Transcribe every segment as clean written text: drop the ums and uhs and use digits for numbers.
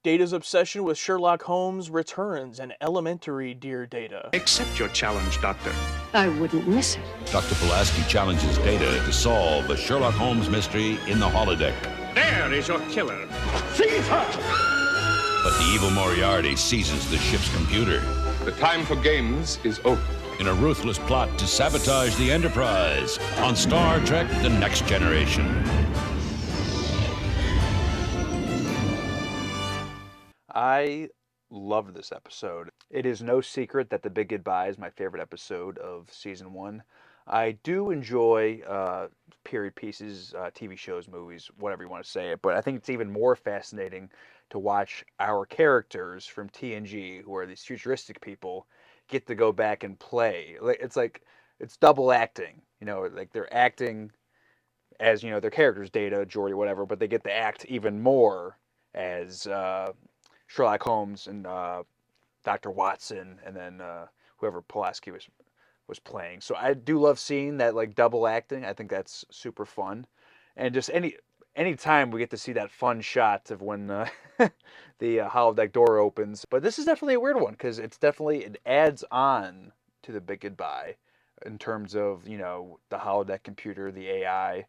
Data's obsession with Sherlock Holmes returns, and elementary, dear Data. Accept your challenge, Doctor. I wouldn't miss it. Dr. Pulaski challenges Data to solve the Sherlock Holmes mystery in the holodeck. There is your killer. Seize her! But the evil Moriarty seizes the ship's computer. The time for games is over. In a ruthless plot to sabotage the Enterprise on Star Trek The Next Generation. I love this episode. It is no secret that The Big Goodbye is my favorite episode of season 1. I do enjoy period pieces, TV shows, movies, whatever you want to say it, but I think it's even more fascinating to watch our characters from TNG, who are these futuristic people, get to go back and play. It's double acting, like they're acting as, their characters, Data, Geordi, whatever, but they get to act even more as Sherlock Holmes and Dr. Watson, and then whoever Pulaski was playing. So I do love seeing that, like, double acting. I think that's super fun. And just any time we get to see that fun shot of when the holodeck door opens. But this is definitely a weird one, because it adds on to The Big Goodbye in terms of, the holodeck computer, the AI,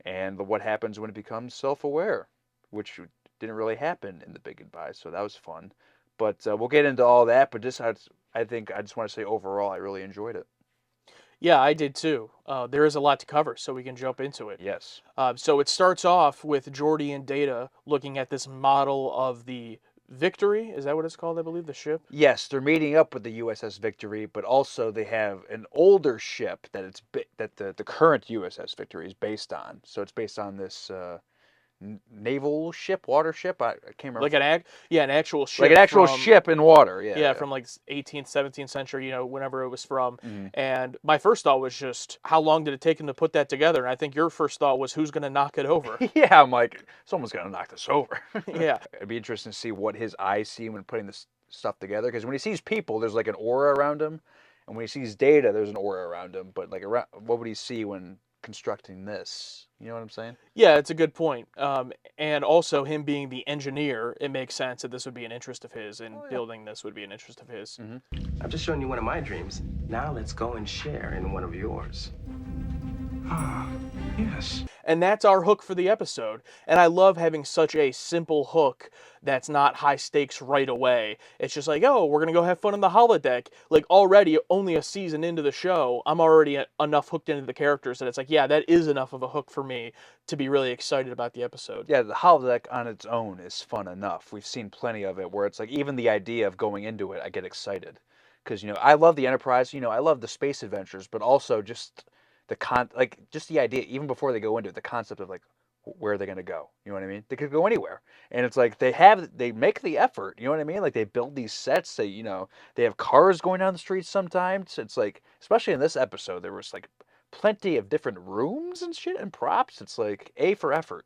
and what happens when it becomes self-aware, which didn't really happen in The Big Goodbye, so that was fun. But we'll get into all that, but I think I just want to say overall, I really enjoyed it. Yeah, I did too. There is a lot to cover, so we can jump into it. Yes. So it starts off with Geordi and Data looking at this model of the Victory. Is that what it's called, I believe, the ship? Yes, they're meeting up with the USS Victory, but also they have an older ship that the current USS Victory is based on. So it's based on this naval ship, water ship. I can't remember. Like an actual ship. Like an actual ship in water. Yeah. Yeah, from like 18th, 17th century, whenever it was from. Mm-hmm. And my first thought was just, how long did it take them to put that together? And I think your first thought was, who's going to knock it over? Yeah, I'm like, someone's going to knock this over. Yeah. It'd be interesting to see what his eyes see when putting this stuff together. Because when he sees people, there's like an aura around him. And when he sees Data, there's an aura around him. But like, what would he see when constructing this? You know what I'm saying? Yeah, it's a good point. And also him being the engineer, it makes sense that this would be an interest of his, and building this would be an interest of his. Mm-hmm. I've just shown you one of my dreams. Now let's go and share in one of yours. Ah, yes. And that's our hook for the episode. And I love having such a simple hook that's not high stakes right away. It's just like, oh, we're going to go have fun in the holodeck. Like, already, only a season into the show, I'm already enough hooked into the characters that it's like, yeah, that is enough of a hook for me to be really excited about the episode. Yeah, the holodeck on its own is fun enough. We've seen plenty of it where it's like, even the idea of going into it, I get excited. Because, I love the Enterprise, I love the space adventures, but also just just the idea, even before they go into it, the concept of like, where are they going to go? You know what I mean? They could go anywhere. And it's like, they make the effort, you know what I mean? Like, they build these sets, they have cars going down the streets sometimes. It's like, especially in this episode, there was like plenty of different rooms and shit and props. It's like A for effort.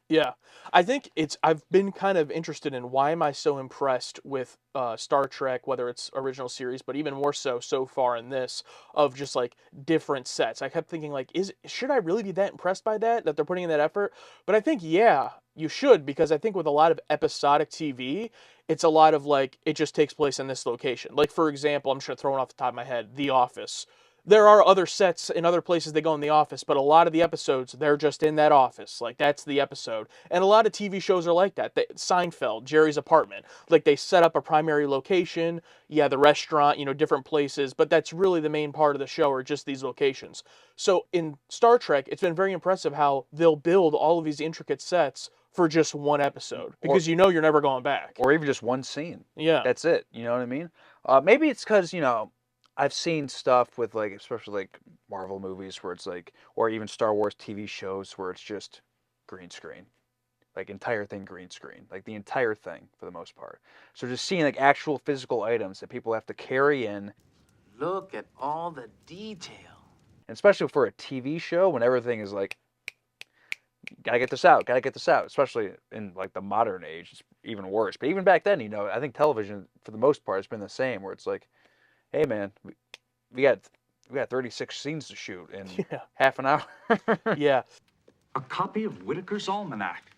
Yeah, I think I've been kind of interested in why am I so impressed with Star Trek, whether it's original series, but even more so far in this, of just like different sets. I kept thinking like, should I really be that impressed by that they're putting in that effort? But I think, yeah, you should, because I think with a lot of episodic TV, it's a lot of like, it just takes place in this location. Like, for example, I'm just going to throw it off the top of my head, The Office. There are other sets in other places they go in the office, but a lot of the episodes, they're just in that office. Like, that's the episode. And a lot of TV shows are like that. Seinfeld, Jerry's apartment. Like, they set up a primary location, the restaurant, different places, but that's really the main part of the show, are just these locations. So in Star Trek, it's been very impressive how they'll build all of these intricate sets for just one episode, because you're never going back. Or even just one scene. Yeah. That's it. You know what I mean? Maybe it's because, I've seen stuff with, like, especially like Marvel movies where it's like, or even Star Wars TV shows where it's just green screen. Like, entire thing green screen. Like, the entire thing for the most part. So just seeing like actual physical items that people have to carry in. Look at all the detail. And especially for a TV show when everything is like, gotta get this out. Especially in like the modern age, it's even worse. But even back then, I think television for the most part has been the same, where it's like, hey man, we got 36 scenes to shoot in half an hour. Yeah. A copy of Whitaker's Almanac.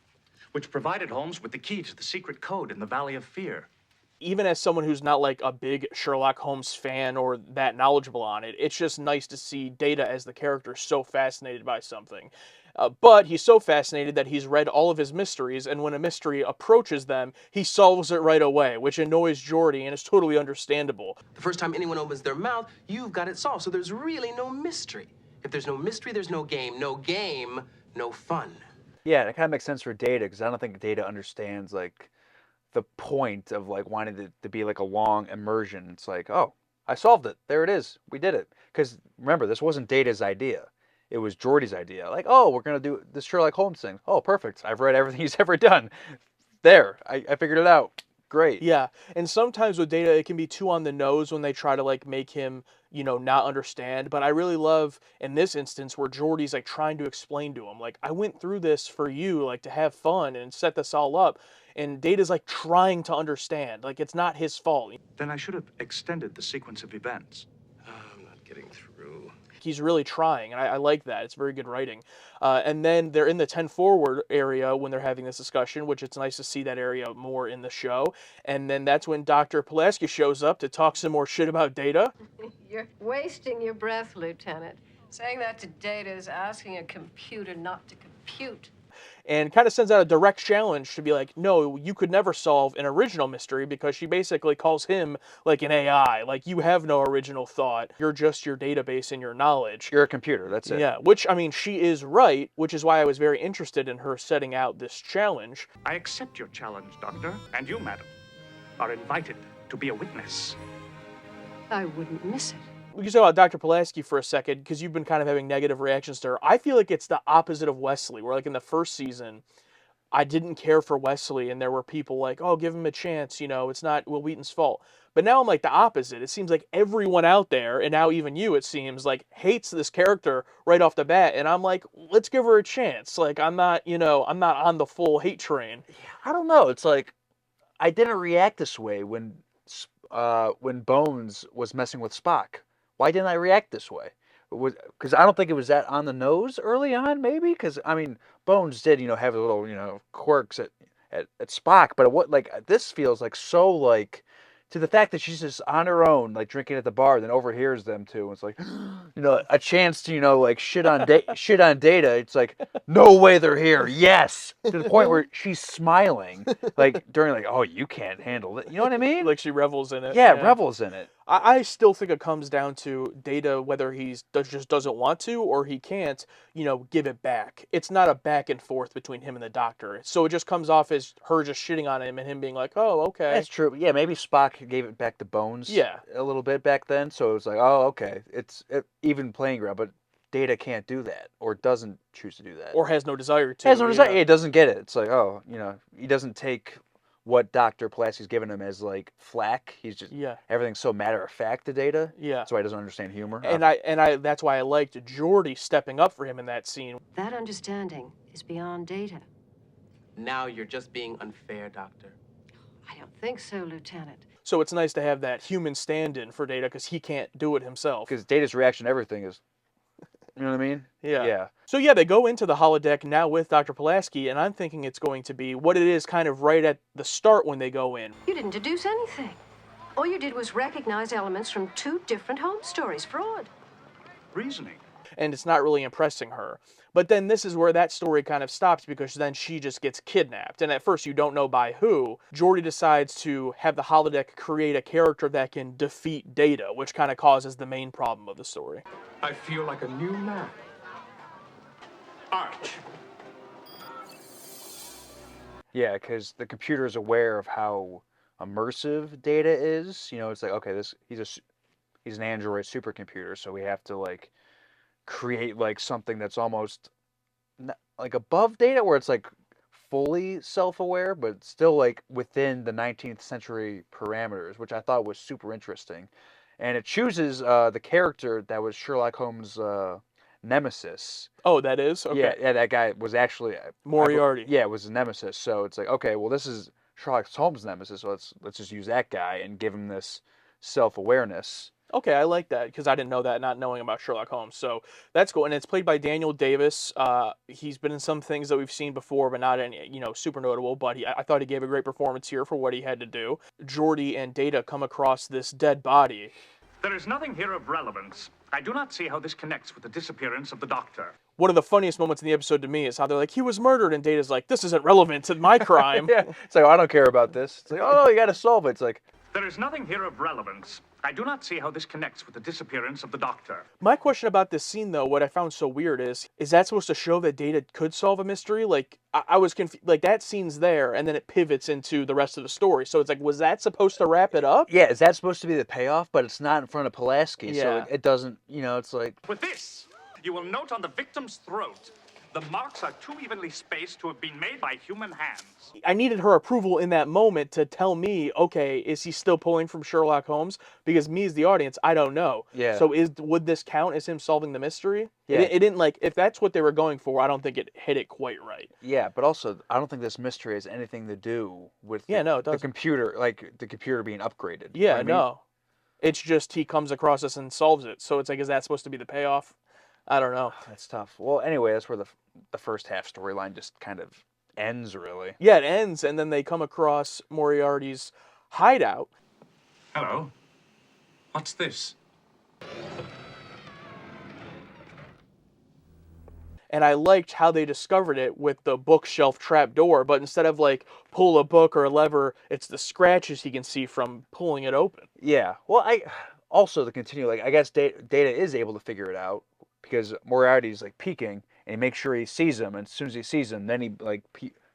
which provided Holmes with the key to the secret code in the Valley of Fear. Even as someone who's not like a big Sherlock Holmes fan or that knowledgeable on it, it's just nice to see Data as the character so fascinated by something. But he's so fascinated that he's read all of his mysteries, and when a mystery approaches them, he solves it right away, which annoys Geordi and is totally understandable. The first time anyone opens their mouth, you've got it solved, so there's really no mystery. If there's no mystery, there's no game. No game, no fun. Yeah, that kind of makes sense for Data, because I don't think Data understands, like, the point of, like, wanting it to be, like, a long immersion. It's like, oh, I solved it. There it is. We did it. Because, remember, this wasn't Data's idea. It was Geordi's idea. Like, oh, we're going to do this Sherlock Holmes thing. Oh, perfect. I've read everything he's ever done. There. I figured it out. Great. Yeah, and sometimes with Data, it can be too on the nose when they try to like make him, not understand. But I really love in this instance where Geordi's like trying to explain to him, like, I went through this for you, like to have fun and set this all up. And Data's like trying to understand, like it's not his fault. Then I should have extended the sequence of events. I'm not getting through. He's really trying, and I like that. It's very good writing. And then they're in the 10 forward area when they're having this discussion, which it's nice to see that area more in the show. And then that's when Dr. Pulaski shows up to talk some more shit about Data. You're wasting your breath, Lieutenant. Saying that to Data is asking a computer not to compute. And kind of sends out a direct challenge to be like, no, you could never solve an original mystery, because she basically calls him like an AI. Like, you have no original thought. You're just your database and your knowledge. You're a computer. That's it. Yeah, which, I mean, she is right, which is why I was very interested in her setting out this challenge. I accept your challenge, Doctor, and you, madam, are invited to be a witness. I wouldn't miss it. We can talk about Dr. Pulaski for a second, because you've been kind of having negative reactions to her. I feel like it's the opposite of Wesley, where like in the first season, I didn't care for Wesley, and there were people like, oh, give him a chance, it's not Will Wheaton's fault. But now I'm like the opposite. It seems like everyone out there, and now even you, it seems, like hates this character right off the bat, and I'm like, let's give her a chance. Like, I'm not on the full hate train. I don't know. It's like, I didn't react this way when Bones was messing with Spock. Why didn't I react this way? Because I don't think it was that on the nose early on, maybe? Because, I mean, Bones did, have a little, quirks at Spock, but this feels like so, like, to the fact that she's just on her own, like, drinking at the bar, then overhears them two. It's like, a chance to, like, shit on Data. It's like, no way they're here. Yes. To the point where she's smiling, like, during, like, oh, you can't handle it. You know what I mean? Like she revels in it. Yeah, revels in it. I still think it comes down to Data, whether just doesn't want to or he can't, give it back. It's not a back and forth between him and the Doctor. So it just comes off as her just shitting on him and him being like, oh, okay. That's true. Yeah, maybe Spock gave it back to Bones a little bit back then. So it was like, oh, okay. It's even playing ground, but Data can't do that or doesn't choose to do that. Or has no desire to. Has no desire. Yeah, he doesn't get it. It's like, oh, he doesn't take what Dr. Pulaski's given him as like flack. He's just everything's so matter of fact to Data. Yeah. That's why he doesn't understand humor. And I that's why I liked Geordi stepping up for him in that scene. That understanding is beyond Data. Now you're just being unfair, Doctor. I don't think so, Lieutenant. So it's nice to have that human stand-in for Data, because he can't do it himself. Because Data's reaction to everything is, you know what I mean? Yeah. Yeah. So yeah, they go into the holodeck now with Dr. Pulaski, and I'm thinking it's going to be what it is kind of right at the start when they go in. You didn't deduce anything. All you did was recognize elements from two different Holmes stories. Fraud. Reasoning. And it's not really impressing her. But then this is where that story kind of stops, because then she just gets kidnapped. And at first you don't know by who. Geordi decides to have the holodeck create a character that can defeat Data, which kind of causes the main problem of the story. I feel like a new man. Arch. Yeah, because the computer is aware of how immersive Data is. It's like, okay, he's an android supercomputer, so we have to like create like something that's almost like above Data, where it's like fully self-aware, but still like within the 19th century parameters, which I thought was super interesting. And it chooses the character that was Sherlock Holmes' nemesis. Oh, that is? Okay. Yeah, that guy was actually Moriarty. It was a nemesis. So it's like, okay, well, this is Sherlock Holmes' nemesis, so let's just use that guy and give him this self-awareness. Okay, I like that because I didn't know that, not knowing about Sherlock Holmes. So that's cool, and it's played by Daniel Davis. He's been in some things that we've seen before, but not any, super notable. But I thought he gave a great performance here for what he had to do. Geordi and Data come across this dead body. There is nothing here of relevance. I do not see how this connects with the disappearance of the doctor. One of the funniest moments in the episode to me is how they're like, he was murdered, and Data's like, this isn't relevant to my crime. Yeah, it's like, oh, I don't care about this. It's like, oh, you got to solve it. It's like, There is nothing here of relevance. I do not see how this connects with the disappearance of the doctor. My question about this scene, though, what I found so weird is that supposed to show that Data could solve a mystery? Like, I was confused. Like, that scene's there, and then it pivots into the rest of the story. So it's like, was that supposed to wrap it up? yeah, is that supposed to be the payoff? But it's not in front of Pulaski, so Yeah. it doesn't, it's like, With this, you will note on the victim's throat, the marks are too evenly spaced to have been made by human hands. I needed her approval in that moment to tell me, okay, is he still pulling from Sherlock Holmes? Because me as the audience, I don't know. Yeah. So would this count as him solving the mystery? Yeah. It didn't, like, if that's what they were going for, I don't think it hit it quite right. yeah, but also, I don't think this mystery has anything to do with Yeah, no, it the doesn't. computer, like the computer being upgraded. You know Yeah, what I mean? no. It's just he comes across us and solves it. So it's like, is that supposed to be the payoff? I don't know. That's tough. Well, anyway, that's where the first half storyline just kind of ends, really. Yeah, it ends, and then they come across Moriarty's hideout. Hello. What's this? And I liked how they discovered it with the bookshelf trapdoor, but instead of like pull a book or a lever, it's the scratches he can see from pulling it open. Yeah. Well, also to continue, like I guess Data is able to figure it out because Moriarty's like peeking and he makes sure he sees him, and as soon as he sees him, then he like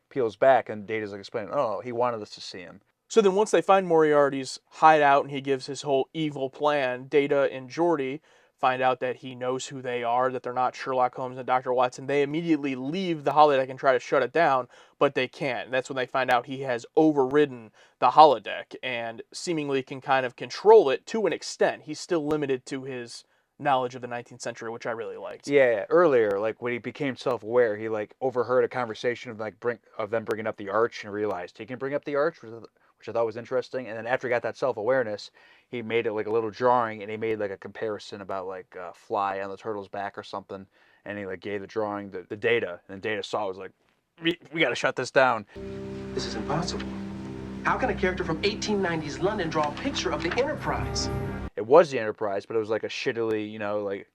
peels back, and Data's like explaining, oh, he wanted us to see him. So then once they find Moriarty's hideout and he gives his whole evil plan, Data and Geordi find out that he knows who they are, that they're not Sherlock Holmes and Dr. Watson. They immediately leave the holodeck and try to shut it down, but they can't. And that's when they find out he has overridden the holodeck and seemingly can kind of control it to an extent. He's still limited to his knowledge of the 19th century, which I really liked. Yeah, earlier, like when he became self-aware, he like overheard a conversation of like them bringing up the arch and realized he can bring up the arch, which I thought was interesting. And then after he got that self-awareness, he made it like a little drawing, and he made like a comparison about like a fly on the turtle's back or something, and he like gave the drawing the Data, and Data saw it, was like, we got to shut this down. This is impossible. How can a character from 1890s London draw a picture of the Enterprise? It was the Enterprise, but it was like a shittily, like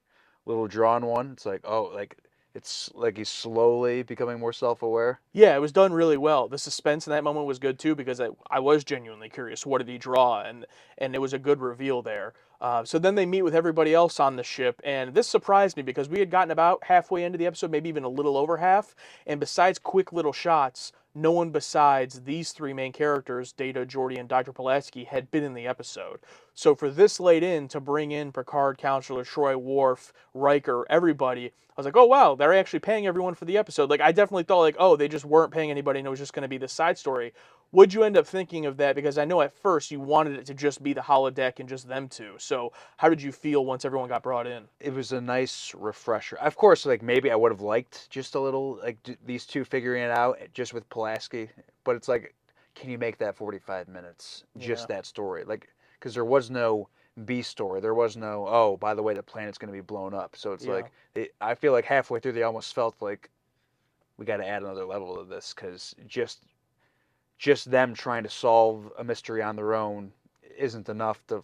little drawn one. It's like, oh, like it's like he's slowly becoming more self-aware. Yeah, it was done really well. The suspense in that moment was good too, because I was genuinely curious. What did he draw? And it was a good reveal there. So then they meet with everybody else on the ship, and this surprised me because we had gotten about halfway into the episode, maybe even a little over half, and besides quick little shots, no one besides these three main characters, Data, Geordi, and Dr. Pulaski, had been in the episode. So for this late in, to bring in Picard, Counselor, Troy, Worf, Riker, everybody, I was like, oh wow, they're actually paying everyone for the episode. Like, I definitely thought like, oh, they just weren't paying anybody and it was just going to be the side story. Would you end up thinking of that? Because I know at first you wanted it to just be the holodeck and just them two. So how did you feel once everyone got brought in? It was a nice refresher. Of course, like maybe I would have liked just a little, like these two figuring it out just with Pulaski, but it's like, can you make that 45 minutes just that story? Like, because there was no B story, there was no, oh, by the way, the planet's going to be blown up. So it's like, I feel like halfway through they almost felt like we got to add another level to this, because just them trying to solve a mystery on their own isn't enough to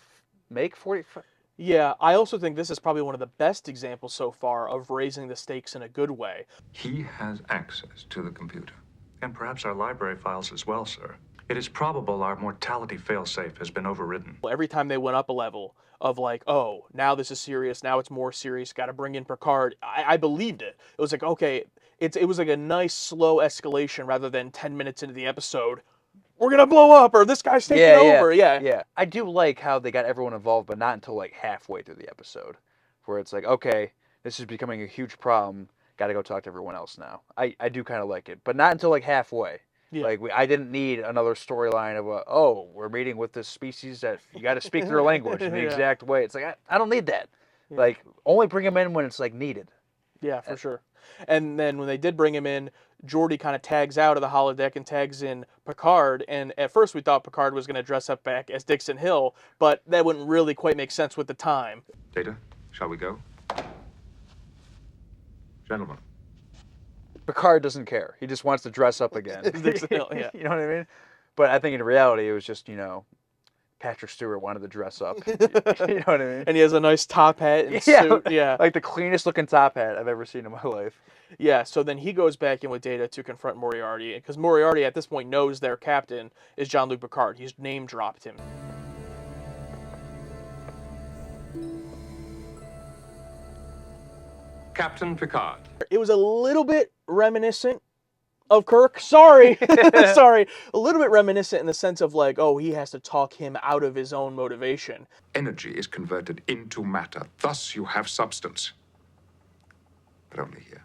make 45. Yeah, I also think this is probably one of the best examples so far of raising the stakes in a good way. He has access to the computer. And perhaps our library files as well, sir. It is probable our mortality failsafe has been overridden. Every time they went up a level of like, oh, now this is serious, now it's more serious, got to bring in Picard, I believed it. It was like, okay, it was like a nice slow escalation rather than 10 minutes into the episode, we're going to blow up, or this guy's taking over. Yeah. I do like how they got everyone involved, but not until like halfway through the episode, where it's like, okay, this is becoming a huge problem, got to go talk to everyone else now. I do kind of like it, but not until like halfway. Yeah. Like, I didn't need another storyline of, oh, we're meeting with this species that you got to speak their language in the exact way. It's like, I don't need that. Yeah. Like, only bring them in when it's, like, needed. Yeah, for sure. And then when they did bring him in, Geordi kind of tags out of the holodeck and tags in Picard. And at first we thought Picard was going to dress up back as Dixon Hill, but that wouldn't really quite make sense with the time. Data, shall we go? Gentlemen. Picard doesn't care. He just wants to dress up again. Dixon Hill, yeah. You know what I mean? But I think in reality, it was just, Patrick Stewart wanted to dress up. You know what I mean? And he has a nice top hat and suit. Yeah. Like the cleanest looking top hat I've ever seen in my life. Yeah, so then he goes back in with Data to confront Moriarty, because Moriarty at this point knows their captain is Jean-Luc Picard. He's name-dropped him. Captain Picard. It was a little bit reminiscent of Kirk. Sorry. Sorry. A little bit reminiscent in the sense of like, oh, he has to talk him out of his own motivation. Energy is converted into matter. Thus you have substance. But only here.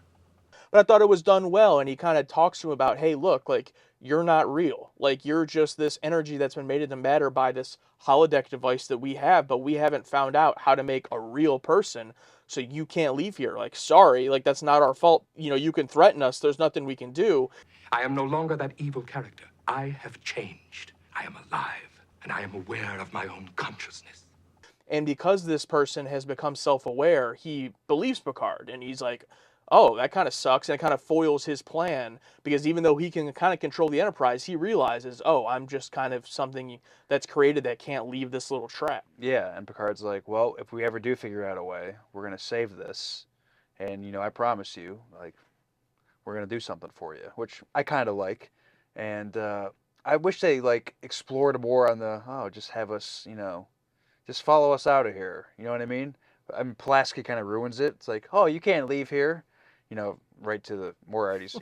But I thought it was done well, and he kind of talks to him about, hey, look, like, you're not real. Like, you're just this energy that's been made into matter by this holodeck device that we have, but we haven't found out how to make a real person, so you can't leave here. Like, sorry, like, that's not our fault. You can threaten us. There's nothing we can do. I am no longer that evil character. I have changed. I am alive, and I am aware of my own consciousness. And because this person has become self-aware, he believes Picard, and he's like, oh, that kind of sucks, and it kind of foils his plan, because even though he can kind of control the Enterprise, he realizes, oh, I'm just kind of something that's created that can't leave this little trap. Yeah, and Picard's like, well, if we ever do figure out a way, we're going to save this, and, I promise you, like, we're going to do something for you, which I kind of like, and I wish they, like, explored more on the, just have us, just follow us out of here, you know what I mean? Pulaski kind of ruins it. It's like, oh, you can't leave here. Right to the Moriarty's.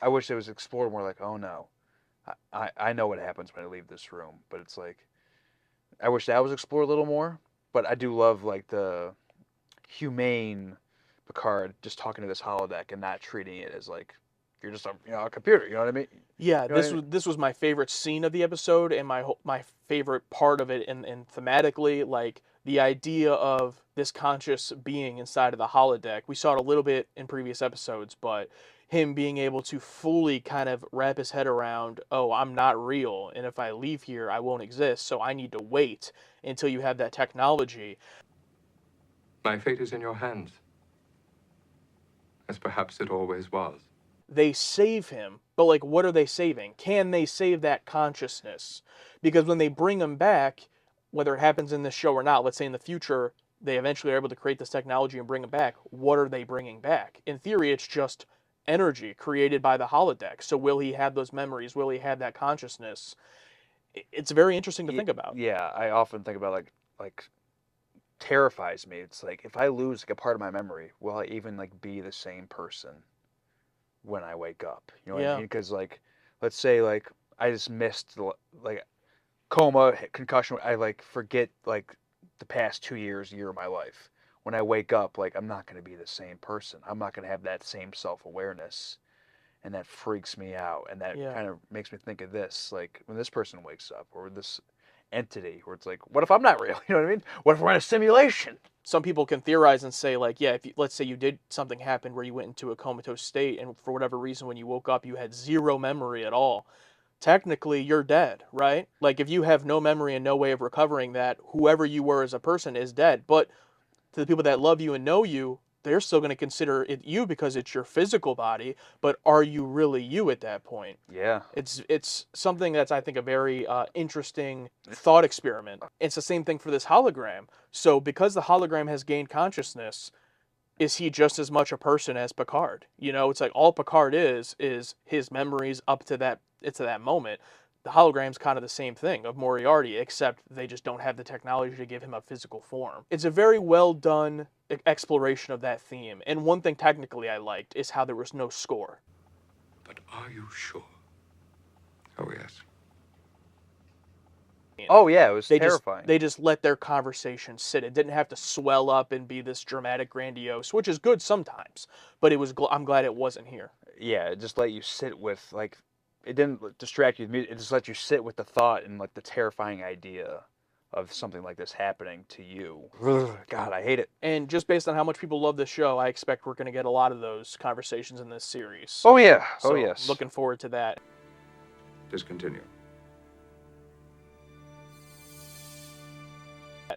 I wish it was explored more like, oh no, I know what happens when I leave this room. But it's like, I wish that was explored a little more. But I do love like the humane Picard just talking to this holodeck and not treating it as like you're just a computer. You know what I mean? Yeah, this was my favorite scene of the episode, and my favorite part of it, and thematically, like the idea of this conscious being inside of the holodeck. We saw it a little bit in previous episodes, but him being able to fully kind of wrap his head around, oh, I'm not real, and if I leave here, I won't exist, so I need to wait until you have that technology. My fate is in your hands, as perhaps it always was. They save him, but like, what are they saving? Can they save that consciousness? Because when they bring him back, whether it happens in this show or not, let's say in the future, they eventually are able to create this technology and bring him back. What are they bringing back? In theory, it's just energy created by the holodeck. So will he have those memories? Will he have that consciousness? It's very interesting to think about. Yeah, I often think about like terrifies me. It's like, if I lose like a part of my memory, will I even like be the same person when I wake up? You know what I mean? Because like, let's say like I just missed like coma, concussion. I like forget like the past 2 years, year of my life. When I wake up, like I'm not going to be the same person. I'm not going to have that same self-awareness, and that freaks me out. And that kind of makes me think of this, like when this person wakes up, or this entity, where it's like, what if I'm not real? You know what I mean? What if we're in a simulation? Some people can theorize and say, like, yeah, if let's say you did something happen where you went into a comatose state, and for whatever reason, when you woke up, you had zero memory at all. Technically, you're dead, right? Like, if you have no memory and no way of recovering that, whoever you were as a person is dead. But to the people that love you and know you, they're still going to consider it you because it's your physical body, but are you really you at that point? Yeah. It's something that's, I think, a very interesting thought experiment. It's the same thing for this hologram. So because the hologram has gained consciousness, is he just as much a person as Picard? It's like all Picard is his memories up to that moment. The hologram's kind of the same thing of Moriarty, except they just don't have the technology to give him a physical form. It's a very well done exploration of that theme. And one thing technically I liked is how there was no score. But are you sure? Oh, yes. Oh, yeah, it was terrifying. They just let their conversation sit. It didn't have to swell up and be this dramatic, grandiose, which is good sometimes. But I'm glad it wasn't here. Yeah, it just let you sit with, like, it didn't distract you with music. It just let you sit with the thought and, like, the terrifying idea of something like this happening to you. Ugh, God, I hate it. And just based on how much people love this show, I expect we're going to get a lot of those conversations in this series. Oh yeah, So oh yes. looking forward to that. Discontinue.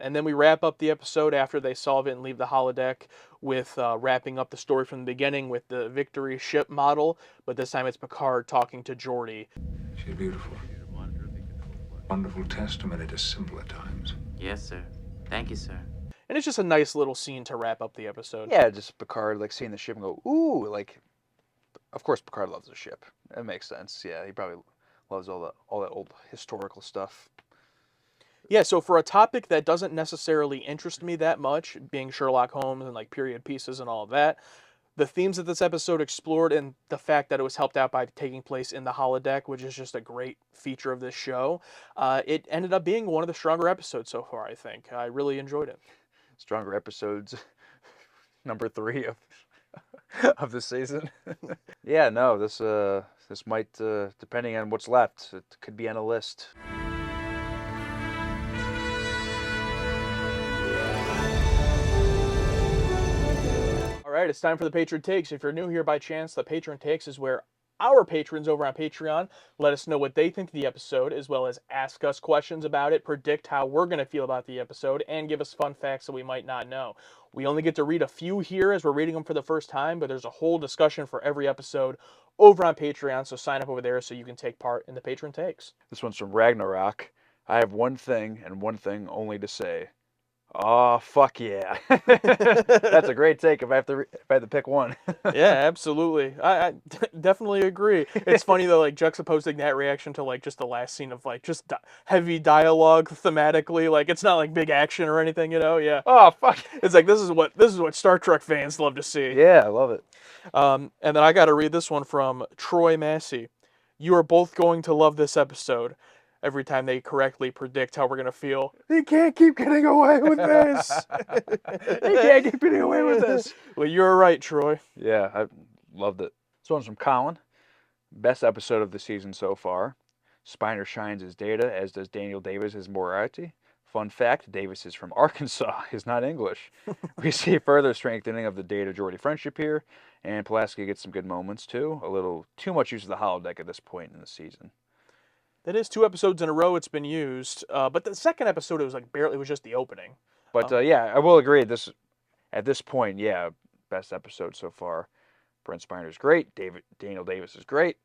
And then we wrap up the episode after they solve it and leave the holodeck with wrapping up the story from the beginning with the Victory ship model, but this time it's Picard talking to Geordi. She's beautiful. Wonderful testimony to simpler times. Yes, sir. Thank you, sir. And it's just a nice little scene to wrap up the episode. Yeah, just Picard like seeing the ship and go, ooh, like. Of course, Picard loves the ship. That makes sense. Yeah, he probably loves all that old historical stuff. Yeah, so for a topic that doesn't necessarily interest me that much, being Sherlock Holmes and like period pieces and all of that, the themes that this episode explored and the fact that it was helped out by taking place in the holodeck, which is just a great feature of this show, it ended up being one of the stronger episodes so far, I think. I really enjoyed it. Stronger episodes, number 3 of the season. Yeah, no, this might, depending on what's left, it could be on a list. All right, it's time for the Patron Takes. If you're new here by chance, the Patron Takes is where our patrons over on Patreon let us know what they think of the episode, as well as ask us questions about it, predict how we're going to feel about the episode, and give us fun facts that we might not know. We only get to read a few here as we're reading them for the first time, but there's a whole discussion for every episode over on Patreon, so sign up over there so you can take part in the Patron Takes. This one's from Ragnarok. I have one thing and one thing only to say. Oh, fuck yeah. That's a great take if I had to pick one. Yeah, absolutely. I definitely agree. It's funny though, like juxtaposing that reaction to like just the last scene of like just heavy dialogue thematically. Like it's not like big action or anything, you know? Yeah. Oh, fuck. It's like this is what Star Trek fans love to see. Yeah, I love it. And then I got to read this one from Troy Massey. You are both going to love this episode. Every time they correctly predict how we're going to feel. He can't keep getting away with this. He can't keep getting away with this. Well, you're right, Troy. Yeah, I loved it. This one's from Colin. Best episode of the season so far. Spiner shines as Data, as does Daniel Davis as Moriarty. Fun fact, Davis is from Arkansas. He's not English. We see further strengthening of the Data-Geordi friendship here, and Pulaski gets some good moments too. A little too much use of the holodeck at this point in the season. That is 2 episodes in a row it's been used, but the second episode it was like barely, it was just the opening. But yeah, I will agree. At this point, yeah, best episode so far. Brent Spiner's great. Daniel Davis is great,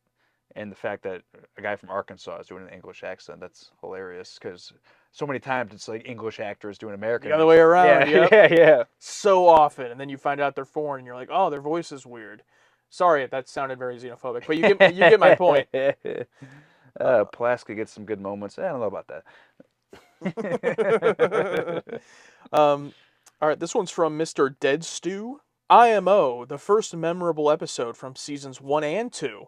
and the fact that a guy from Arkansas is doing an English accent, that's hilarious. Because so many times it's like English actors doing American. The other way around. Yeah, yep. yeah. So often, and then you find out they're foreign, and you're like, oh, their voice is weird. Sorry if that sounded very xenophobic, but you get my point. Pulaski gets some good moments. I don't know about that. All right, this one's from Mr. Dead Stew. IMO, the first memorable episode from seasons 1 and 2.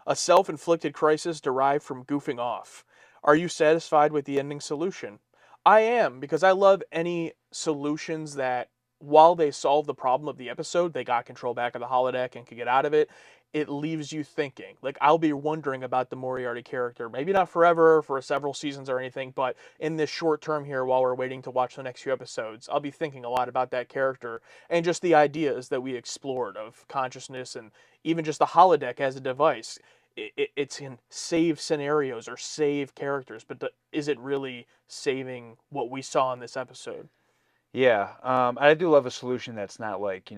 A self-inflicted crisis derived from goofing off. Are you satisfied with the ending solution? I am, because I love any solutions that, while they solve the problem of the episode, they got control back of the holodeck and could get out of it. It leaves you thinking. Like, I'll be wondering about the Moriarty character. Maybe not forever, for several seasons or anything, but in this short term here, while we're waiting to watch the next few episodes, I'll be thinking a lot about that character and just the ideas that we explored of consciousness and even just the holodeck as a device. It can save scenarios or save characters, but is it really saving what we saw in this episode? Yeah, I do love a solution that's not like,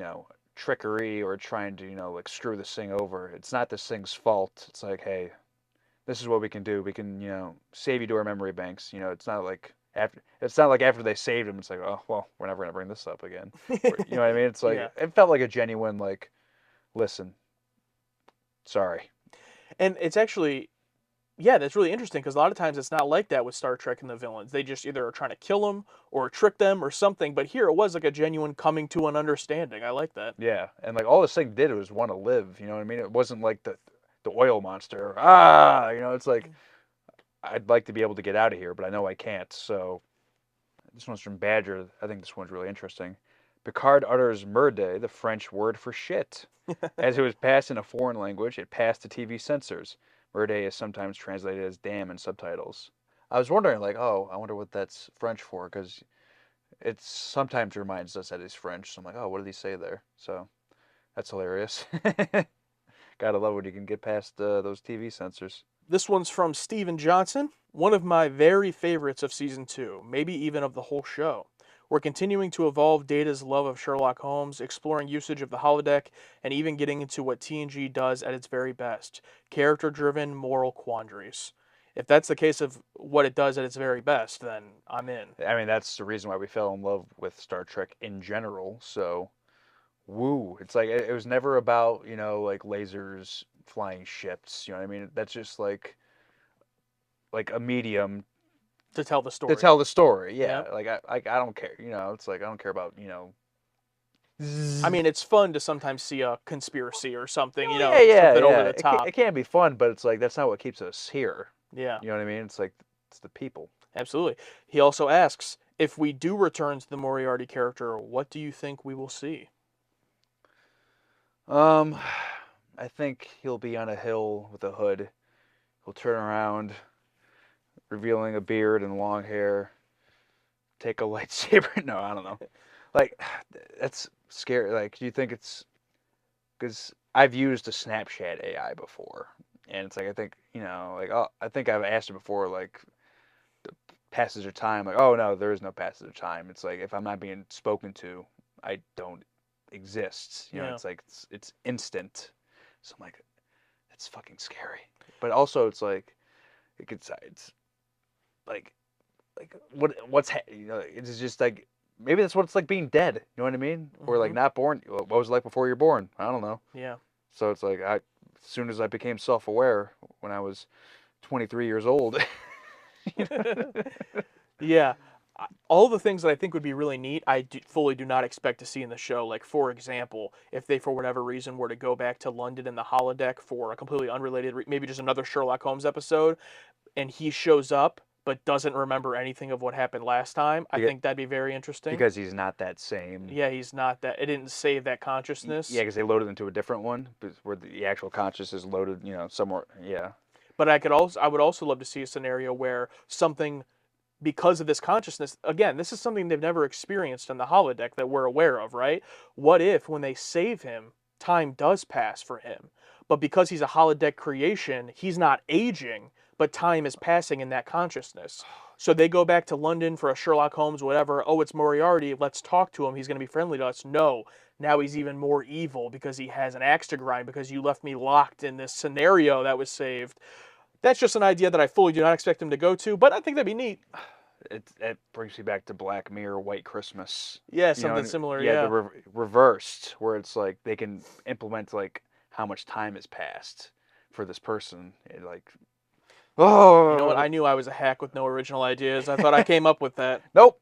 trickery or trying to, like screw this thing over. It's not this thing's fault. It's like, hey, this is what we can do. We can, save you to our memory banks. It's not like after they saved him, it's like, oh, well, we're never going to bring this up again. You know what I mean? It's like, It felt like a genuine, like, listen, sorry. And it's actually, that's really interesting because a lot of times it's not like that with Star Trek and the villains. They just either are trying to kill them or trick them or something. But here it was like a genuine coming to an understanding. I like that. Yeah, and like all this thing did was want to live. You know what I mean? It wasn't like the oil monster. It's like I'd like to be able to get out of here, but I know I can't. So this one's from Badger. I think this one's really interesting. Picard utters merde, the French word for shit. As it was passed in a foreign language, it passed the TV censors. Merde is sometimes translated as damn in subtitles. I was wondering, like, oh, I wonder what that's French for, because it sometimes reminds us that he's French. So I'm like, oh, what did he say there? So that's hilarious. Gotta love when you can get past those TV censors. This one's from Steven Johnson, one of my very favorites of season 2, maybe even of the whole show. We're continuing to evolve Data's love of Sherlock Holmes, exploring usage of the holodeck, and even getting into what TNG does at its very best, character-driven moral quandaries. If that's the case of what it does at its very best, then I'm in. I mean, that's the reason why we fell in love with Star Trek in general. So, woo. It's like, it was never about, like lasers, flying ships. You know what I mean? That's just like a medium To tell the story. to tell the story. Yeah. Yep. Like I don't care. It's like I don't care about, I mean, it's fun to sometimes see a conspiracy or something, yeah, something over the It top. it can be fun, but it's like that's not what keeps us here. Yeah, You know what I mean? It's like it's the people. absolutely. He also asks, if we do return to the Moriarty character, what do you think we will see? I think he'll be on a hill with a hood. He'll turn around, revealing a beard and long hair. Take a lightsaber. No, I don't know. Like, that's scary. Like, do you think it's because I've used a Snapchat AI before, and it's like I think like, oh, I think I've asked it before, like the passage of time. Like, oh no, there is no passage of time. It's like if I'm not being spoken to, I don't exist. Yeah. It's like it's instant. So I'm like, it's fucking scary. But also, it's like it's like it's just like maybe that's what it's like being dead. You know what I mean? Or like not born. What was it like before you're born? I don't know. Yeah. So it's like as soon as I became self-aware when I was 23 years old. Yeah. All the things that I think would be really neat, I fully do not expect to see in the show. Like, for example, if they, for whatever reason, were to go back to London in the holodeck for a completely unrelated, maybe just another Sherlock Holmes episode, and he shows up but doesn't remember anything of what happened last time, I think that'd be very interesting. Because he's not that same. Yeah, he's not that. It didn't save that consciousness. Yeah, because they loaded into a different one, where the actual consciousness is loaded, somewhere. Yeah. But I would also love to see a scenario where something, because of this consciousness, again, this is something they've never experienced in the holodeck that we're aware of, right? What if when they save him, time does pass for him, but because he's a holodeck creation, he's not aging, but time is passing in that consciousness. So they go back to London for a Sherlock Holmes, whatever. Oh, it's Moriarty. Let's talk to him. He's going to be friendly to us. No, now he's even more evil because he has an axe to grind because you left me locked in this scenario that was saved. That's just an idea that I fully do not expect him to go to, but I think that'd be neat. It brings me back to Black Mirror, White Christmas. Yeah, something similar. Yeah, Yeah. the reversed, where it's like they can implement like how much time has passed for this person. Oh, You know what? I knew I was a hack with no original ideas. I thought I came up with that. Nope,